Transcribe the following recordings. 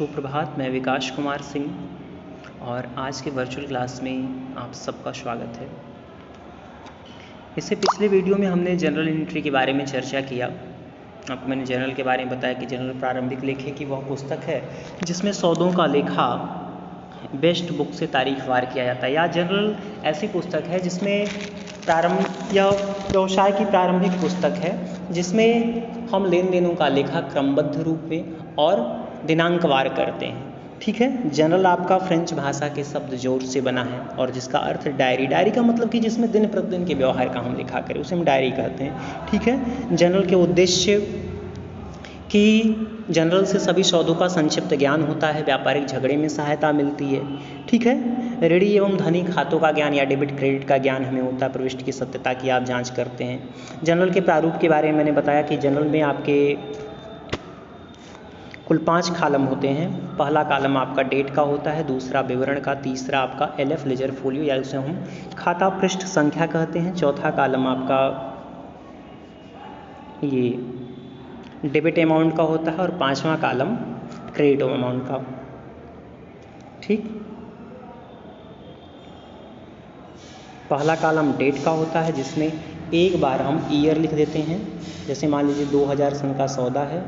सुप्रभात। मैं विकास कुमार सिंह और आज के वर्चुअल क्लास में आप सबका स्वागत है। इससे पिछले वीडियो में हमने जनरल एंट्री के बारे में चर्चा किया। आपको मैंने जनरल के बारे में बताया कि जनरल प्रारंभिक लेखे की वह पुस्तक है जिसमें सौदों का लेखा बेस्ट बुक से तारीखवार किया जाता है, या जनरल ऐसी पुस्तक है जिसमें प्रारंभ या व्यवसाय की प्रारंभिक पुस्तक है जिसमें हम लेन देनों का लेखा क्रमबद्ध रूप में और दिनांकवार करते हैं। ठीक है। जनरल आपका फ्रेंच भाषा के शब्द जोड़ से बना है और जिसका अर्थ डायरी। डायरी का मतलब कि जिसमें दिन प्रतिदिन के व्यवहार का हम लिखा करें उसे हम डायरी कहते हैं। ठीक है। जनरल के उद्देश्य कि जनरल से सभी सौदों का संक्षिप्त ज्ञान होता है, व्यापारिक झगड़े में सहायता मिलती है। ठीक है। ऋणी एवं धनी खातों का ज्ञान या डेबिट क्रेडिट का ज्ञान हमें होता है, प्रविष्टि की सत्यता की आप जांच करते हैं। जनरल के प्रारूप के बारे में मैंने बताया कि जनरल में आपके कुल 5 कॉलम होते हैं। पहला कॉलम आपका डेट का होता है, दूसरा विवरण का, तीसरा आपका LF लेजर फोलियो या उसे हम खाता पृष्ठ संख्या कहते हैं, चौथा कॉलम आपका ये डेबिट अमाउंट का होता है और 5वां कॉलम क्रेडिट अमाउंट का। ठीक। पहला कॉलम डेट का होता है जिसमें एक बार हम ईयर लिख देते हैं। जैसे मान लीजिए 2000 सन का सौदा है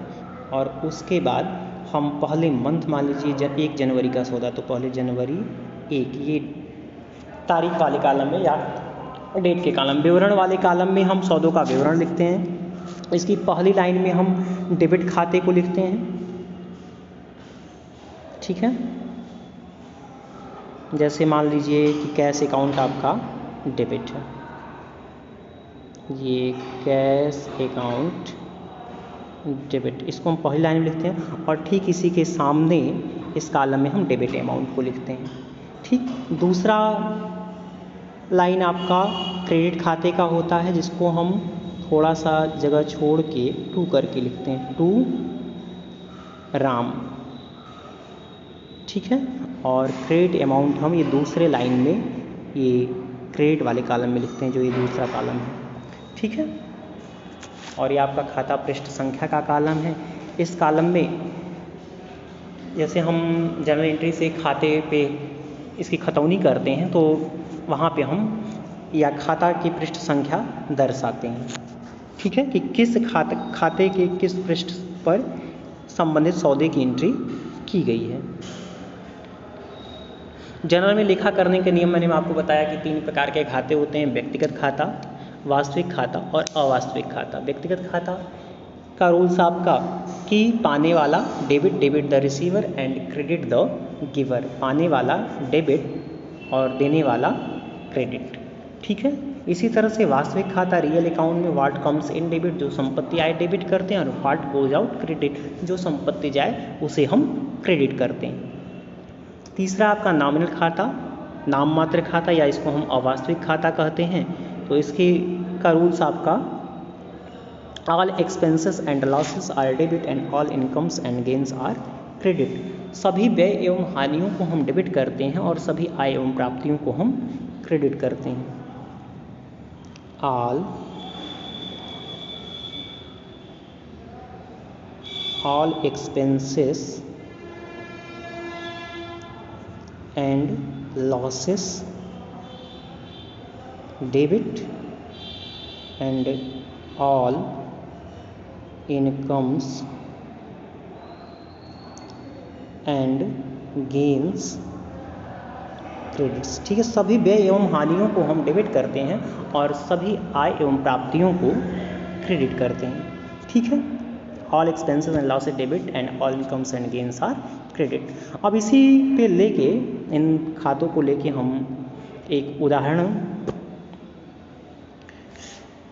और उसके बाद हम पहले मंथ मान लीजिए 1 जनवरी का सौदा, तो पहले जनवरी 1 ये तारीख वाले कॉलम में या डेट के कॉलम। विवरण वाले कॉलम में हम सौदों का विवरण लिखते हैं। इसकी पहली लाइन में हम डेबिट खाते को लिखते हैं। ठीक है। जैसे मान लीजिए कि कैश अकाउंट आपका डेबिट है, ये कैश अकाउंट डेबिट, इसको हम पहली लाइन में लिखते हैं और ठीक इसी के सामने इस कॉलम में हम डेबिट अमाउंट को लिखते हैं। ठीक। दूसरा लाइन आपका क्रेडिट खाते का होता है जिसको हम थोड़ा सा जगह छोड़ के टू करके लिखते हैं, टू राम। ठीक है। और क्रेडिट अमाउंट हम ये दूसरे लाइन में ये क्रेडिट वाले कॉलम में लिखते हैं जो ये दूसरा कॉलम है। ठीक है। और ये आपका खाता पृष्ठ संख्या का कॉलम है। इस कॉलम में जैसे हम जनरल एंट्री से खाते पे इसकी खतौनी करते हैं तो वहाँ पे हम या खाता की पृष्ठ संख्या दर्शाते हैं। ठीक है। कि किस खाते के किस पृष्ठ पर संबंधित सौदे की एंट्री की गई है। जनरल में लेखा करने के नियम मैंने आपको बताया कि 3 प्रकार के खाते होते हैं, व्यक्तिगत खाता, वास्तविक खाता और अवास्तविक खाता। व्यक्तिगत खाता का रूल्स आपका कि पाने वाला debit the receiver and credit the giver. पाने वाला डेबिट और देने वाला क्रेडिट। ठीक है। इसी तरह से वास्तविक खाता रियल अकाउंट में व्हाट कम्स इन डेबिट, जो संपत्ति आए डेबिट करते हैं, और व्हाट गोज आउट क्रेडिट, जो संपत्ति जाए उसे हम क्रेडिट करते हैं। तीसरा आपका नॉमिनल खाता, नाम मात्र खाता, या इसको हम अवास्तविक खाता कहते हैं। तो इसके का रूल्स आपका all expenses and losses are debit and all incomes and gains are credit. सभी व्यय एवं हानियों को हम डेबिट करते हैं और सभी आय एवं प्राप्तियों को हम क्रेडिट करते हैं। All expenses and losses debit and all incomes and gains credits। ठीक है। सभी व्यय एवं हानियों को हम डेबिट करते हैं और सभी आय एवं प्राप्तियों को क्रेडिट करते हैं। ठीक है। All expenses and losses debit and all incomes and gains are credit. अब इसी पे लेके इन खातों को लेके हम एक उदाहरण,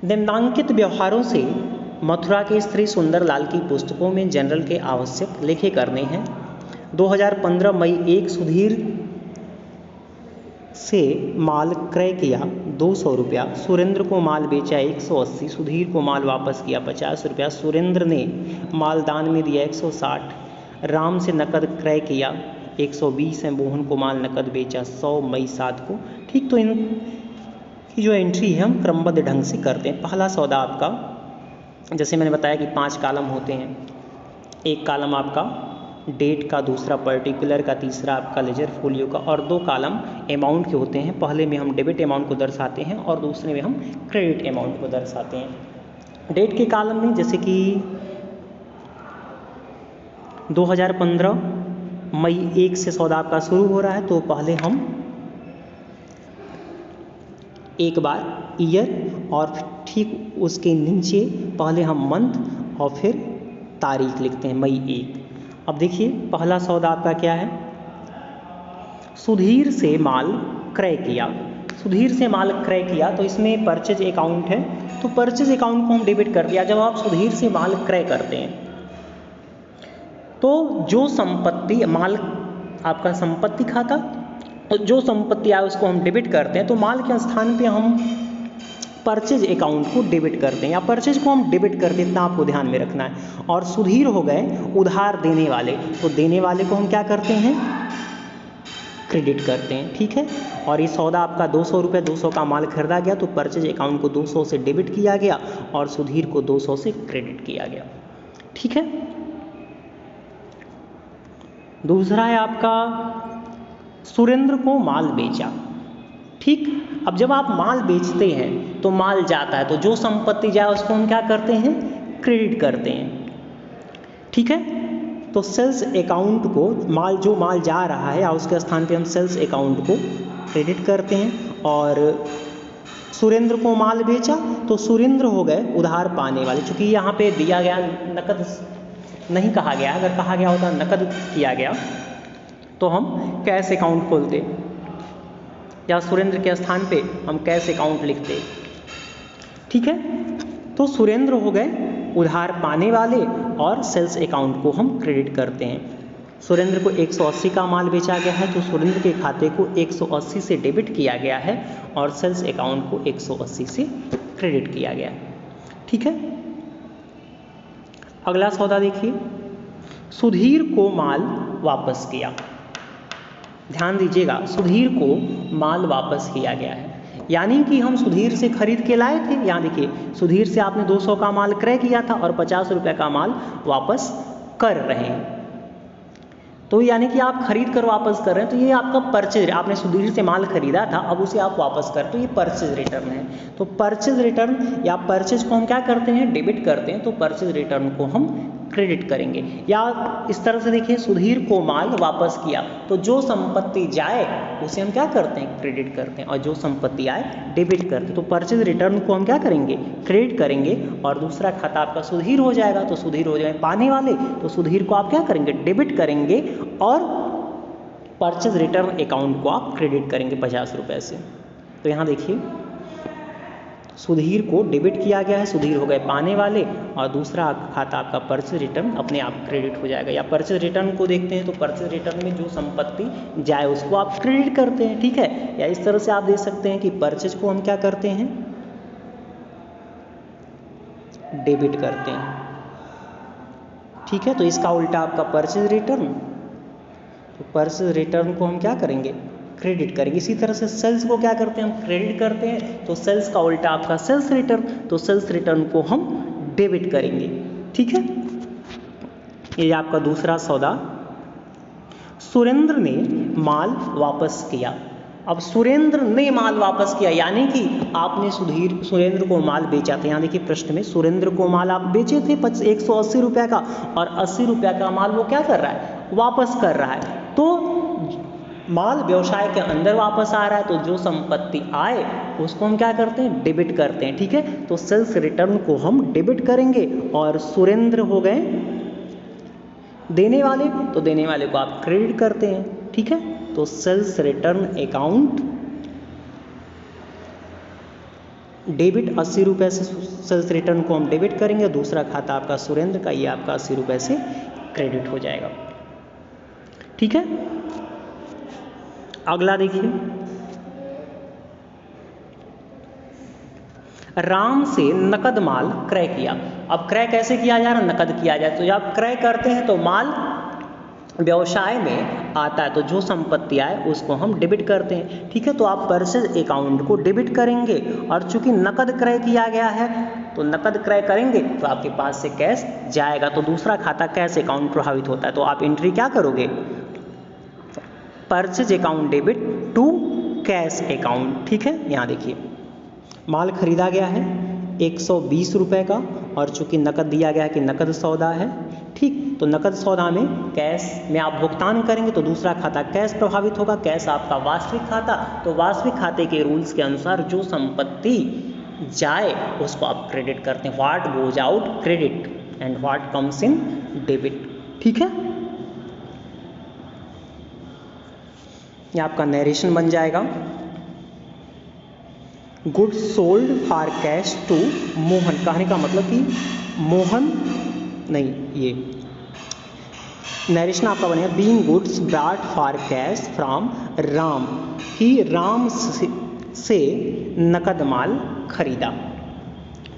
निम्नांकित व्यवहारों से मथुरा के श्री सुंदरलाल की पुस्तकों में जनरल के आवश्यक लेखे करने हैं। 2015 मई 1 सुधीर से माल क्रय किया 200 रुपया, सुरेंद्र को माल बेचा 180, सुधीर को माल वापस किया 50 रुपया, सुरेंद्र ने माल दान में दिया 160, राम से नकद क्रय किया 120 है, मोहन को माल नकद बेचा 100 मई 7 को। ठीक। तो इन की जो एंट्री है हम क्रमबद्ध ढंग से करते हैं। पहला सौदा आपका, जैसे मैंने बताया कि 5 कॉलम होते हैं। एक कॉलम आपका डेट का, दूसरा पर्टिकुलर का, तीसरा आपका लेजर फोलियो का, और 2 कॉलम अमाउंट के होते हैं। पहले में हम डेबिट अमाउंट को दर्शाते हैं और दूसरे में हम क्रेडिट अमाउंट को दर्शाते हैं। डेट के कॉलम में जैसे कि 2015 मई 1 से सौदा आपका शुरू हो रहा है, तो पहले हम एक बार ईयर और ठीक उसके नीचे पहले हम मंथ और फिर तारीख लिखते हैं, मई 1। अब देखिए पहला सौदा आपका क्या है, सुधीर से माल क्रय किया। सुधीर से माल क्रय किया तो इसमें परचेज अकाउंट है, तो परचेज अकाउंट को हम डेबिट कर दिया। जब आप सुधीर से माल क्रय करते हैं तो जो संपत्ति, माल आपका संपत्ति खाता, और जो संपत्ति आए उसको हम डेबिट करते हैं, तो माल के स्थान पे हम परचेज अकाउंट को डेबिट करते हैं या परचेज को हम डेबिट करते हैं, इतना आपको ध्यान में रखना है। और सुधीर हो गए उधार देने वाले, तो देने वाले को हम क्या करते हैं, क्रेडिट करते हैं, ठीक है। और ये सौदा आपका 200 रुपये, 200 का माल खरीदा गया, तो परचेज अकाउंट को 200 से डेबिट किया गया और सुधीर को 200 से क्रेडिट किया गया, ठीक है। दूसरा है आपका सुरेंद्र को माल बेचा, ठीक। अब जब आप माल बेचते हैं तो माल जाता है, तो जो संपत्ति जाए उसको हम क्या करते हैं, क्रेडिट करते हैं, ठीक है। तो सेल्स अकाउंट को, माल जो माल जा रहा है या उसके स्थान पे हम सेल्स अकाउंट को क्रेडिट करते हैं। और सुरेंद्र को माल बेचा, तो सुरेंद्र हो गए उधार पाने वाले। चूँकि यहाँ पे दिया गया नकद नहीं कहा गया, अगर कहा गया होता नकद किया गया तो हम कैश अकाउंट खोलते या सुरेंद्र के स्थान पे हम कैश अकाउंट लिखते, ठीक है। तो सुरेंद्र हो गए उधार पाने वाले और सेल्स अकाउंट को हम क्रेडिट करते हैं। सुरेंद्र को 180 का माल बेचा गया है, तो सुरेंद्र के खाते को 180 से डेबिट किया गया है और सेल्स अकाउंट को 180 से क्रेडिट किया गया है, ठीक है। अगला सौदा देखिए, सुधीर को माल वापस किया। ध्यान दीजिएगा, सुधीर को माल वापस किया गया है, यानी कि हम सुधीर से खरीद के लाए थे। यहाँ देखिए, सुधीर से आपने 200 का माल क्रय किया था और 50 रुपये का माल वापस कर रहे हैं, तो यानी कि आप खरीद कर वापस कर रहे हैं, तो ये आपका परचेज, आपने सुधीर से माल खरीदा था, अब उसे आप वापस कर, तो ये परचेज रिटर्न है। तो परचेज रिटर्न या परचेज को हम क्या करते हैं, डेबिट करते हैं, तो परचेज रिटर्न को हम क्रेडिट करेंगे। या इस तरह से देखिए, सुधीर को माल वापस किया, तो जो संपत्ति जाए उसे हम क्या करते हैं, क्रेडिट करते हैं, और जो संपत्ति आए डेबिट करते हैं। तो परचेज रिटर्न को हम क्या करेंगे, क्रेडिट करेंगे। और दूसरा खाता आपका सुधीर हो जाएगा, तो सुधीर हो जाए पाने वाले, तो सुधीर को आप क्या करेंगे, डेबिट करेंगे और परचेज रिटर्न अकाउंट को आप क्रेडिट करेंगे 50 रुपये से। तो यहाँ देखिए, सुधीर को डेबिट किया गया है, सुधीर हो गए पाने वाले, और दूसरा खाता आपका परचेज रिटर्न अपने आप क्रेडिट हो जाएगा। या परचेज रिटर्न को देखते हैं, तो परचेज रिटर्न में जो संपत्ति जाए उसको आप क्रेडिट करते हैं, ठीक है। या इस तरह से आप देख सकते हैं कि परचेज को हम क्या करते हैं, डेबिट करते हैं, ठीक है। तो इसका उल्टा आपका परचेज रिटर्न, तो परचेज रिटर्न को हम क्या करेंगे, क्रेडिट करेंगे। इसी तरह से सेल्स को क्या करते हैं, हम क्रेडिट करते हैं, तो सेल्स का उल्टा आपका सेल्स रिटर्न, तो सेल्स रिटर्न को हम डेबिट करेंगे, ठीक है। ये आपका दूसरा सौदा, सुरेंद्र ने माल वापस किया। अब सुरेंद्र ने माल वापस किया, यानी कि आपने सुरेंद्र को माल बेचा था। यहाँ देखिए प्रश्न में, सुरेंद्र को माल आप बेचे थे 180 रुपये का, और 80 रुपये का माल वो क्या कर रहा है, वापस कर रहा है। तो माल व्यवसाय के अंदर वापस आ रहा है, तो जो संपत्ति आए उसको हम क्या करते हैं, डेबिट करते हैं, ठीक है। तो सेल्स रिटर्न को हम डेबिट करेंगे। और सुरेंद्र हो गए देने वाले, तो देने वाले को आप क्रेडिट करते हैं, ठीक है। तो सेल्स रिटर्न अकाउंट डेबिट 80 रुपये से सेल्स रिटर्न को हम डेबिट करेंगे, दूसरा खाता आपका सुरेंद्र का, ये आपका 80 रुपये से क्रेडिट हो जाएगा, ठीक है। अगला देखिए, राम से नकद माल क्रय किया। अब क्रय कैसे किया जा रहा है, नकद किया जाए। तो जब आप क्रय करते हैं तो माल व्यवसाय में आता है तो जो संपत्ति आए उसको हम डेबिट करते हैं। ठीक है, तो आप परचेज अकाउंट को डेबिट करेंगे और चूंकि नकद क्रय किया गया है तो नकद क्रय करेंगे तो आपके पास से कैश जाएगा, तो दूसरा खाता कैश अकाउंट प्रभावित होता है। तो आप एंट्री क्या करोगे, purchase account debit to cash account. ठीक है, यहाँ देखिए माल खरीदा गया है 120 रुपये का और चूंकि नकद दिया गया है कि नकद सौदा है, ठीक, तो नकद सौदा में कैश में आप भुगतान करेंगे तो दूसरा खाता कैश प्रभावित होगा। कैश आपका वास्तविक खाता, तो वास्तविक खाते के रूल्स के अनुसार जो संपत्ति जाए उसको आप क्रेडिट करते हैं। What goes out credit and what comes in debit. ठीक है, ये आपका नरेशन बन जाएगा। Goods sold for cash to Mohan, कहने का मतलब कि मोहन नहीं, ये नरेशन आपका बनेगा being goods brought for cash from Ram, कि राम से नकद माल खरीदा।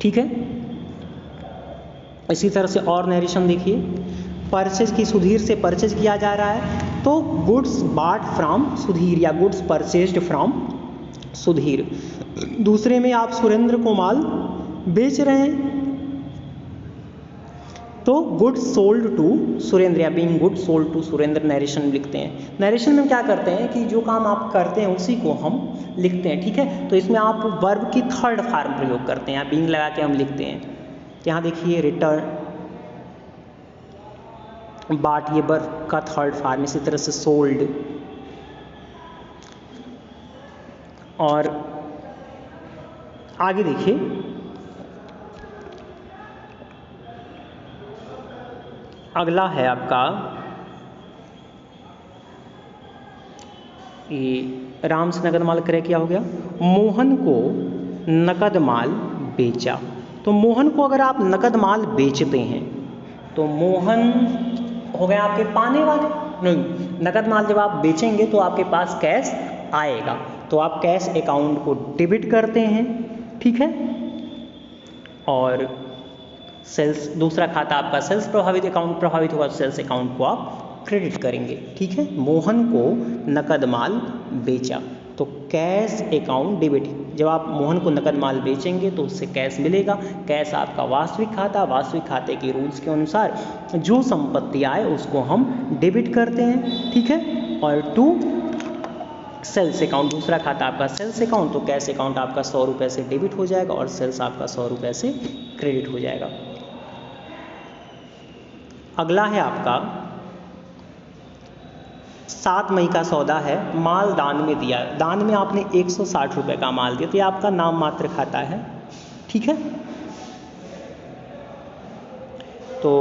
ठीक है, इसी तरह से और नरेशन देखिए, परचेज की सुधीर से परचेज किया जा रहा है तो गुड्स बॉट फ्रॉम सुधीर या गुड्स परचेज्ड फ्रॉम सुधीर। दूसरे में आप सुरेंद्र को माल बेच रहे हैं तो गुड्स सोल्ड टू सुरेंद्र या being goods sold to Surendra narration लिखते हैं। नरेशन में क्या करते हैं कि जो काम आप करते हैं उसी को हम लिखते हैं। ठीक है, तो इसमें आप वर्ब की थर्ड फॉर्म प्रयोग करते हैं, बीइंग लगा के हम लिखते हैं। यहाँ देखिए रिटर्न बाट, ये वर्ब का थर्ड फॉर्म, इसी तरह से सोल्ड। और आगे देखिए अगला है आपका ये राम से नकद माल क्रय किया हो गया, मोहन को नकद माल बेचा। तो मोहन को अगर आप नकद माल बेचते हैं तो मोहन हो गए आपके पाने वाले, नहीं, नकद माल जब आप बेचेंगे तो आपके पास कैश आएगा तो आप कैश अकाउंट को डेबिट करते हैं। ठीक है, और सेल्स, दूसरा खाता आपका सेल्स प्रभावित अकाउंट प्रभावित होगा तो सेल्स अकाउंट को आप क्रेडिट करेंगे। ठीक है, मोहन को नकद माल बेचा तो कैश अकाउंट डेबिट, जब आप मोहन को नकद माल बेचेंगे तो उससे कैश मिलेगा। कैश आपका वास्तविक खाता, वास्तविक खाते के रूल्स के अनुसार जो संपत्ति आए उसको हम डेबिट करते हैं। ठीक है, और टू सेल्स अकाउंट, दूसरा खाता आपका सेल्स अकाउंट, तो कैश अकाउंट आपका 100 रुपये से डेबिट हो जाएगा और सेल्स आपका 100 रुपये से क्रेडिट हो जाएगा। अगला है आपका 7 मई का सौदा है, माल दान में दिया, दान में आपने 160 रुपये का माल दिया तो ये आपका नाम मात्र खाता है। ठीक है, तो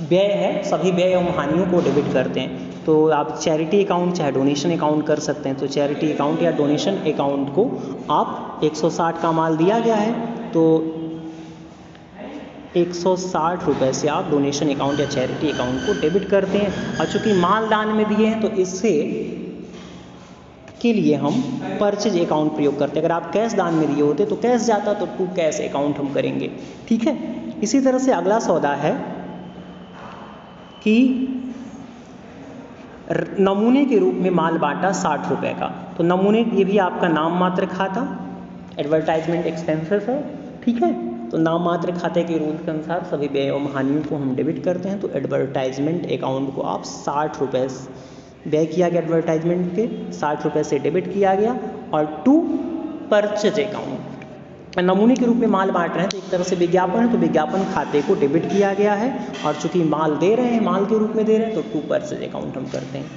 व्यय है, सभी व्यय एवं हानियों को डेबिट करते हैं। तो आप चैरिटी अकाउंट चाहे डोनेशन अकाउंट कर सकते हैं। तो चैरिटी अकाउंट या डोनेशन अकाउंट को आप 160 का माल दिया गया है तो 160 रुपये से आप डोनेशन अकाउंट या चैरिटी अकाउंट को डेबिट करते हैं। और चूँकि माल दान में दिए हैं तो इससे के लिए हम परचेज अकाउंट प्रयोग करते हैं। अगर आप कैश दान में दिए होते तो कैश जाता तो टू कैश अकाउंट हम करेंगे। ठीक है, इसी तरह से अगला सौदा है कि नमूने के रूप में माल बांटा 60 रुपये का, तो नमूने ये भी आपका नाम मात्र खाता, एडवर्टाइजमेंट एक्सपेंसेस है। ठीक है, तो नाम मात्र खाते के रूल के अनुसार सभी व्यय एवं हानियों को हम डेबिट करते हैं। तो एडवर्टाइजमेंट अकाउंट को आप 60 रुपये व्यय किया गया, एडवर्टाइजमेंट के 60 रुपये से डेबिट किया गया। और टू परचेज अकाउंट, नमूने के रूप में माल बांट रहे हैं तो एक तरह से विज्ञापन है तो विज्ञापन खाते को डेबिट किया गया है। और चूंकि माल दे रहे हैं, माल के रूप में दे रहे हैं तो टू परचेज अकाउंट हम करते हैं।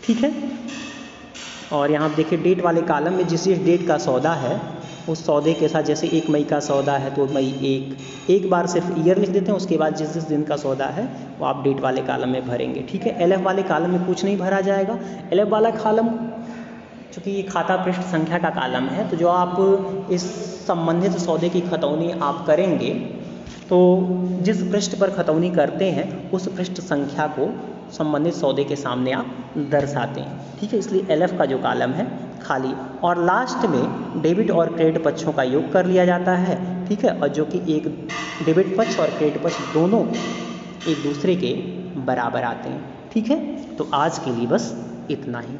ठीक है, और यहाँ देखिए डेट वाले कॉलम में जिस डेट का सौदा है उस सौदे के साथ, जैसे 1 मई का सौदा है तो मई एक बार सिर्फ ईयर लिख देते हैं, उसके बाद जिस दिन का सौदा है वो आप डेट वाले कॉलम में भरेंगे। ठीक है, LF वाले कॉलम में कुछ नहीं भरा जाएगा। LF वाला कॉलम चूँकि ये खाता पृष्ठ संख्या का कॉलम है तो जो आप इस संबंधित सौदे की खतौनी आप करेंगे तो जिस पृष्ठ पर खतौनी करते हैं उस पृष्ठ संख्या को संबंधित सौदे के सामने आप दर्शाते हैं। ठीक है, इसलिए LF का जो कॉलम है खाली, और लास्ट में डेबिट और क्रेडिट पक्षों का योग कर लिया जाता है। ठीक है, और जो कि एक डेबिट पक्ष और क्रेडिट पक्ष दोनों एक दूसरे के बराबर आते हैं। ठीक है, तो आज के लिए बस इतना ही।